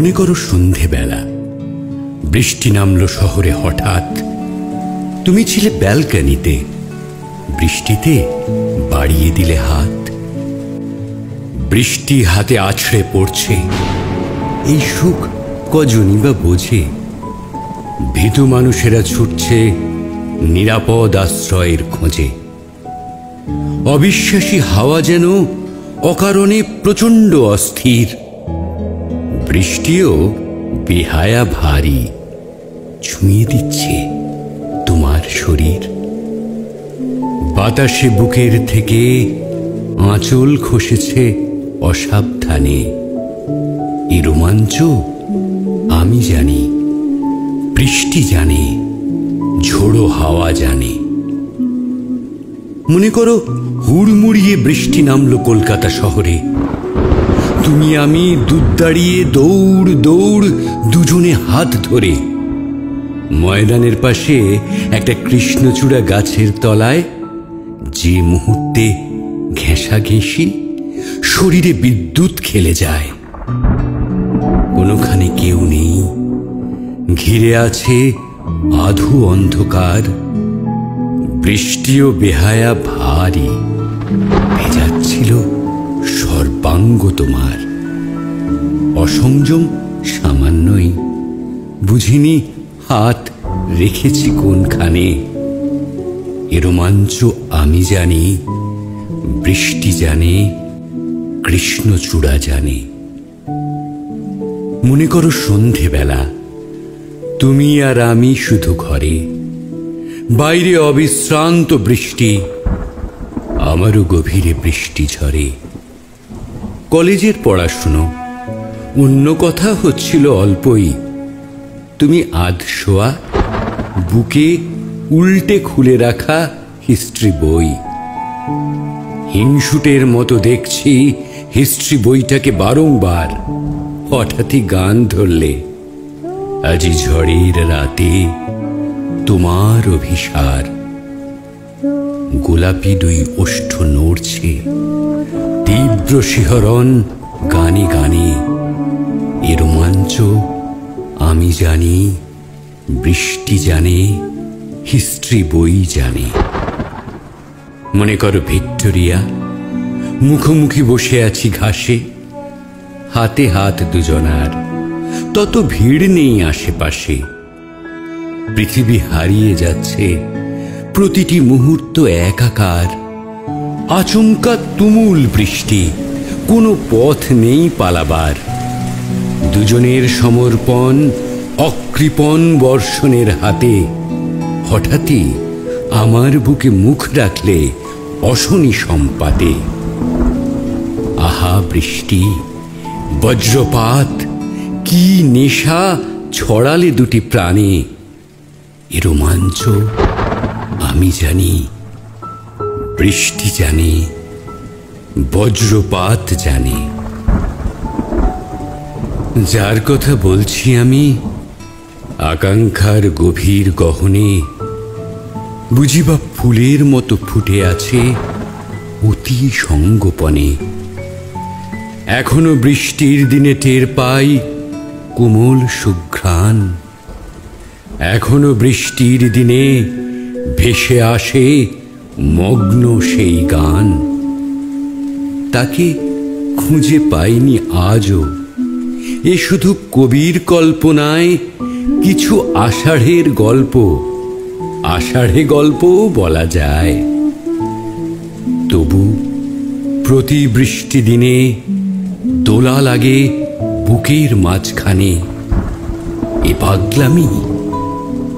মনে করো সন্ধেবেলা বৃষ্টি নামলো শহরে হঠাৎ। তুমি ছিলে ব্যালকনিতে, বৃষ্টিতে বাড়িয়ে দিলে হাত। বৃষ্টি হাতে আছড়ে পড়ছে, এই সুখ কজনই বা বোঝে। ভীতু মানুষেরা ছুটছে নিরাপদ আশ্রয়ের খোঁজে। অবিশ্বাসী হাওয়া যেন অকারণে প্রচণ্ড অস্থির। বৃষ্টিও বেহায়া ভারী, ছুঁয়ে দিচ্ছে তোমার শরীর। বাতাসে বুকের থেকে আঁচল খসেছে অসাবধানে। এই রোমাঞ্চ আমি জানি, বৃষ্টি জানে, ঝোড়ো হাওয়া জানে। মনে করো হুড়মুড়িয়ে বৃষ্টি নামলো কলকাতা শহরে। তুমি আমি দুধ দাঁড়িয়ে দৌড় দৌড়, দুজনে হাত ধরে। ময়দানের পাশে একটা কৃষ্ণচূড়া গাছের তলায়, যে মুহূর্তে ঘেঁষাঘেঁষি শরীরে বিদ্যুৎ খেলে যায়। কোনোখানে কেউ নেই, ঘিরে আছে আধু অন্ধকার। বৃষ্টিও বেহায়া ভারী, ভেজাচ্ছিল সর্বাঙ্গ তোমার। অসংযম সামান্যই, বুঝিনি হাত রেখেছি কোনখানে। এ রোমাঞ্চ আমি জানি, বৃষ্টি জানে, কৃষ্ণচূড়া জানে। মনে করো সন্ধেবেলা তুমি আর আমি শুধু ঘরে, বাইরে অবিশ্রান্ত বৃষ্টি, আমারও গভীরে বৃষ্টি ঝরে। কলেজের পড়াশুনো, অন্য কথা হচ্ছিল অল্পই। তুমি আধশোয়া, বুকে উল্টে খুলে রাখা হিস্ট্রি বই। হিংসুটের মতো দেখছি হিস্ট্রি বইটাকে বারংবার। হঠাৎই গান ধরলে, আজি ঝড়ের রাতে তোমার অভিসার। গোলাপি দুই ওষ্ঠ নড়ছে, তীব্র শিহরণ গানে গানে। এ রোমাঞ্চ আমি জানি, বৃষ্টি জানে, হিস্ট্রি বই জানে। মনে করো ভিক্টোরিয়া, মুখোমুখি বসে আছি ঘাসে, হাতে হাত দুজনার, তত ভিড় নেই আশেপাশে। পৃথিবী হারিয়ে যাচ্ছে, প্রতিটি মুহূর্ত একাকার। আচমকা তুমুল বৃষ্টি, কোনো পথ নেই পালাবার। দুজনের সমর্পণ অকৃপণ বর্ষণের হাতে। হঠাৎই আমার বুকে মুখ রাখলে অশনি সম্পাতে। আহা বৃষ্টি, বজ্রপাত, কি নেশা ছড়ালে দুটি প্রাণে। এ রোমাঞ্চ আমি জানি, বৃষ্টি জানে, বজ্রপাত জানে। যার কথা বলছি আমি, আকাঙ্ক্ষার গভীর গহনে বুঝিবা ফুলের মতো ফুটে আছে অতি সঙ্গোপনে। এখনো বৃষ্টির দিনে টের পাই কোমল সুঘ্রাণ। এখনো বৃষ্টির দিনে ভেসে আসে মগ্ন সেই গান। তাকে খুঁজে পাইনি আজও, এ শুধু কবির কল্পনায় কিছু আষাঢ়ের গল্প। আষাঢ়ে গল্পও বলা যায়। তবু প্রতি বৃষ্টি দিনে দোলা লাগে বুকের মাঝখানে। এ পাগলামি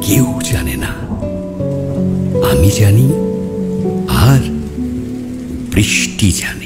কেউ জানে না, আমি জানি, আর বৃষ্টি জানে।